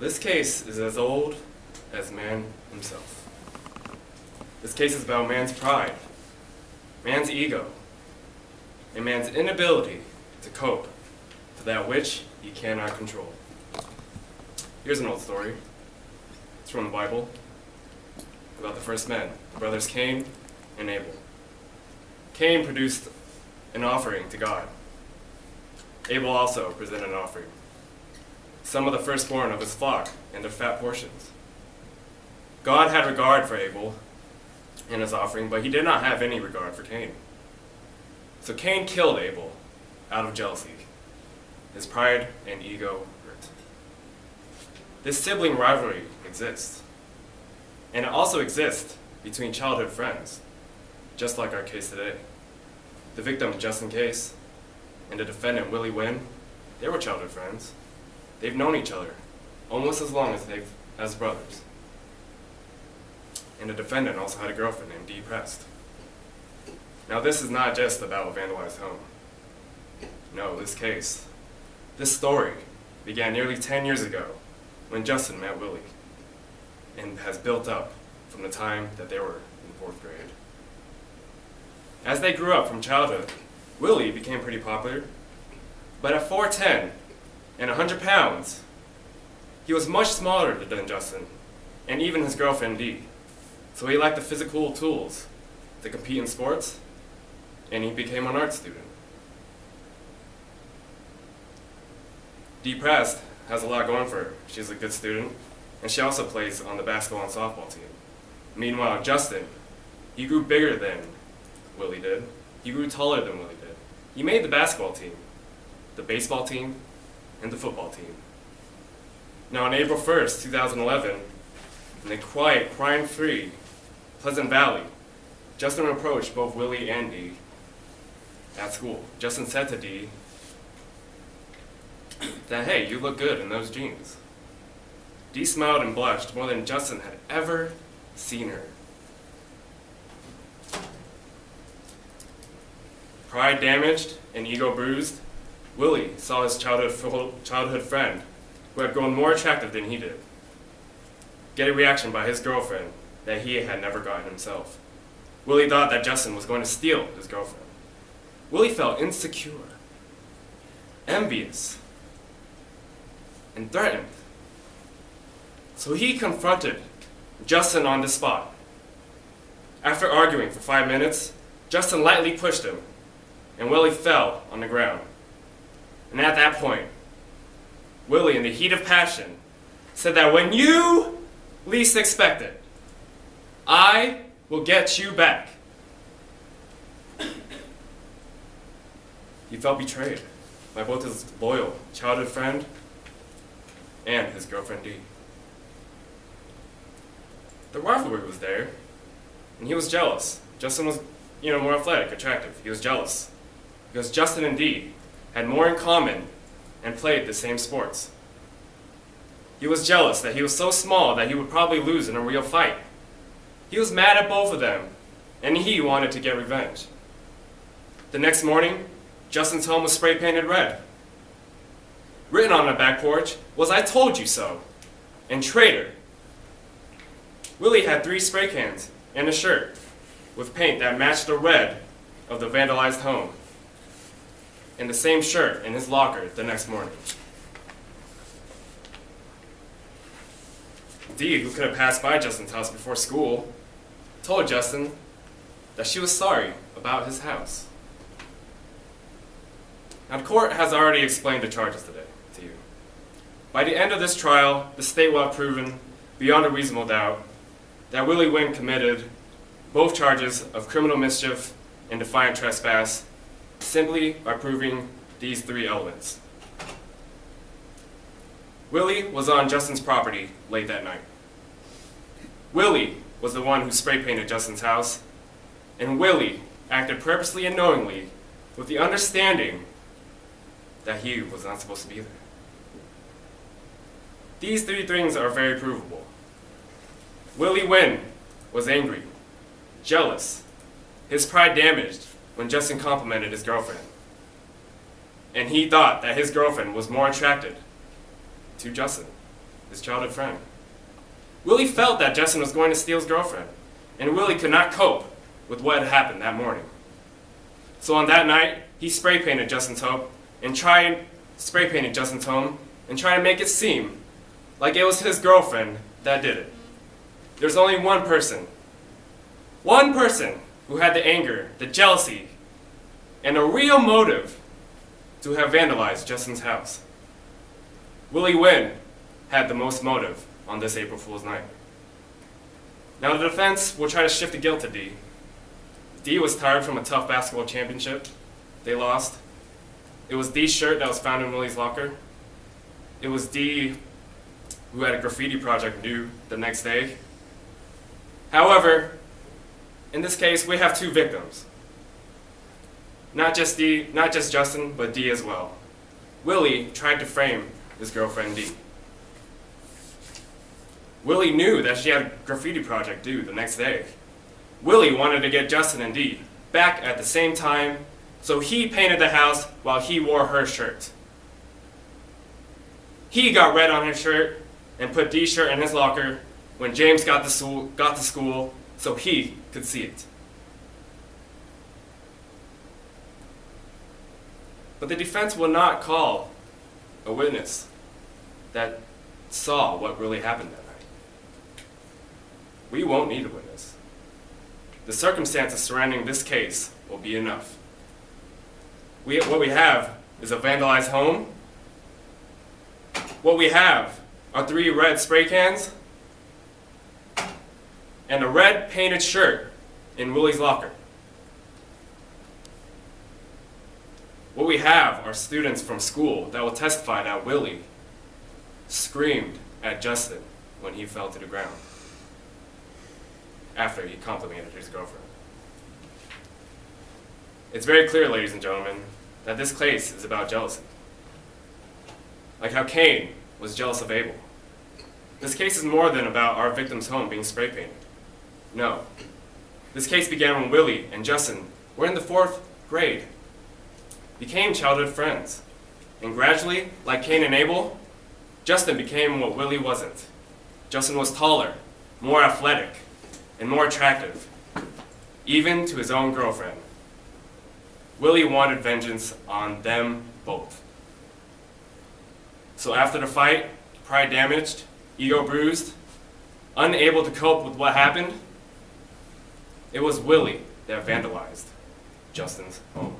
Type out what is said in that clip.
This case is as old as man himself. This case is about man's pride, man's ego, and man's inability to cope to that which he cannot control. Here's an old story. It's from the Bible about the first men, the brothers Cain and Abel. Cain produced an offering to God. Abel also presented an offering, some of the firstborn of his flock and their fat portions. God had regard for Abel and his offering, but he did not have any regard for Cain. So Cain killed Abel out of jealousy. His pride and ego hurt. This sibling rivalry exists. And it also exists between childhood friends, just like our case today. The victim, Justin Case, and the defendant, Willie Wynn, they were childhood friends. They've known each other almost as long as brothers. And the defendant also had a girlfriend named Dee Prest. Now this is not just about a vandalized home. No, this story began nearly 10 years ago when Justin met Willie, and has built up from the time that they were in 4th grade. As they grew up from childhood, Willie became pretty popular, but at 4'10" and 100 pounds, he was much smaller than Justin, and even his girlfriend Dee. So he lacked the physical tools to compete in sports, and he became an art student. Dee Prest has a lot going for her. She's a good student, and she also plays on the basketball and softball team. Meanwhile, Justin, he grew bigger than Willie did. He grew taller than Willie did. He made the basketball team, the baseball team, and the football team. Now on April 1st, 2011, in the quiet, crime-free Pleasant Valley, Justin approached both Willie and Dee at school. Justin said to Dee that, "Hey, you look good in those jeans." Dee smiled and blushed more than Justin had ever seen her. Pride damaged and ego bruised, Willie saw his childhood friend, who had grown more attractive than he did, get a reaction by his girlfriend that he had never gotten himself. Willie thought that Justin was going to steal his girlfriend. Willie felt insecure, envious, and threatened. So he confronted Justin on the spot. After arguing for 5 minutes, Justin lightly pushed him, and Willie fell on the ground. And at that point, Willie, in the heat of passion, said that when you least expect it, I will get you back. He felt betrayed by both his loyal childhood friend and his girlfriend Dee. The rivalry was there, and he was jealous. Justin was, more athletic, attractive. He was jealous because Justin and Dee had more in common and played the same sports. He was jealous that he was so small that he would probably lose in a real fight. He was mad at both of them, and he wanted to get revenge. The next morning, Justin's home was spray painted red. Written on the back porch was "I told you so" and "traitor." Willie had 3 spray cans and a shirt with paint that matched the red of the vandalized home, and the same shirt in his locker the next morning. Dee, who could have passed by Justin's house before school, told Justin that she was sorry about his house. Now, the court has already explained the charges today to you. By the end of this trial, the state will have proven, beyond a reasonable doubt, that Willie Wynn committed both charges of criminal mischief and defiant trespass simply by proving these 3 elements. Willie was on Justin's property late that night. Willie was the one who spray painted Justin's house, and Willie acted purposely and knowingly with the understanding that he was not supposed to be there. These 3 things are very provable. Willie Wynn was angry, jealous, his pride damaged when Justin complimented his girlfriend, and he thought that his girlfriend was more attracted to Justin. his childhood friend. Willie felt that Justin was going to steal his girlfriend, and Willie could not cope with what had happened that morning. So on that night, he spray painted Justin's home and tried to make it seem like it was his girlfriend that did it. There's only one person who had the anger, the jealousy, and a real motive to have vandalized Justin's house. Willie Wynn had the most motive on this April Fool's night. Now the defense will try to shift the guilt to Dee. Dee was tired from a tough basketball championship. They lost. It was Dee's shirt that was found in Willie's locker. It was Dee who had a graffiti project due the next day. However, in this case, we have two victims. Not just Justin, but Dee as well. Willie tried to frame his girlfriend Dee. Willie knew that she had a graffiti project due the next day. Willie wanted to get Justin and Dee back at the same time, so he painted the house while he wore her shirt. He got red on his shirt and put Dee's shirt in his locker when James got to school so he could see it. But the defense will not call a witness that saw what really happened that night. We won't need a witness. The circumstances surrounding this case will be enough. What we have is a vandalized home. What we have are 3 red spray cans and a red painted shirt in Willie's locker. What we have are students from school that will testify that Willie screamed at Justin when he fell to the ground after he complimented his girlfriend. It's very clear, ladies and gentlemen, that this case is about jealousy. Like how Cain was jealous of Abel. This case is more than about our victim's home being spray painted. No. This case began when Willie and Justin were in the 4th grade, became childhood friends, and gradually, like Cain and Abel, Justin became what Willie wasn't. Justin was taller, more athletic, and more attractive, even to his own girlfriend. Willie wanted vengeance on them both. So after the fight, pride damaged, ego bruised, unable to cope with what happened, it was Willie that vandalized Justin's home.